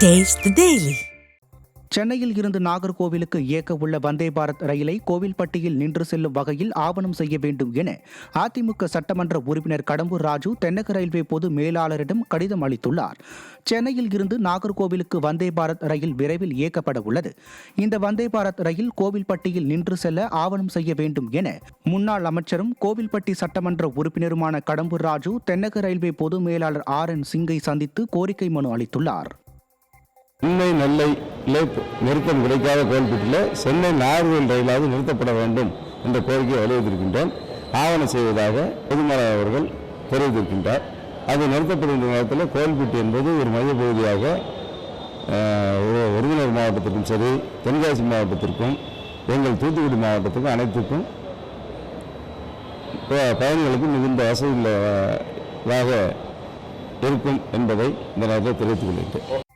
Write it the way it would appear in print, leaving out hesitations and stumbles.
Taste the Daily. சென்னையில் இருந்து நாகர்கோவிலுக்கு இயக்க உள்ள வந்தே பாரத் ரயிலை கோவில்பட்டியில் நின்று செல்லும் வகையில் ஆவணம் செய்ய வேண்டும் என அதிமுக சட்டமன்ற உறுப்பினர் கடம்பூர் ராஜு தென்னக ரயில்வே பொது மேலாளரிடம் கடிதம் அளித்துள்ளார். சென்னையில் இருந்து நாகர்கோவிலுக்கு வந்தே பாரத் ரயில் விரைவில் இயக்கப்பட உள்ளது. இந்த வந்தே பாரத் ரயில் கோவில்பட்டியில் நின்று செல்ல ஆவணம் செய்ய வேண்டும் என முன்னாள் அமைச்சரும் கோவில்பட்டி சட்டமன்ற உறுப்பினருமான கடம்பூர் ராஜு தென்னக ரயில்வே பொது மேலாளர் RN சிங்கை சந்தித்து கோரிக்கை மனு அளித்துள்ளார். சென்னை நெல்லை நிறுத்தம் கிடைக்காத கோவில்பட்டியில் சென்னை நாகர்கோவில் ரயிலாவது நிறுத்தப்பட வேண்டும் என்ற கோரிக்கையை வலியுறுத்தியிருக்கின்றோம். ஆவணம் செய்வதாக பொதுமராளர் அவர்கள் தெரிவித்திருக்கின்றார். அது நிறுத்தப்படுகின்ற நேரத்தில் கோவில்பட்டி என்பது ஒரு மையப்பகுதியாக விருதுநகர் மாவட்டத்திற்கும் சரி, தென்காசி மாவட்டத்திற்கும், எங்கள் தூத்துக்குடி மாவட்டத்திற்கும் அனைத்துக்கும் பயணிகளுக்கு மிகுந்த வசதியாக இருக்கும் என்பதை இந்த நேரத்தில் தெரிவித்துக் கொள்கிறேன்.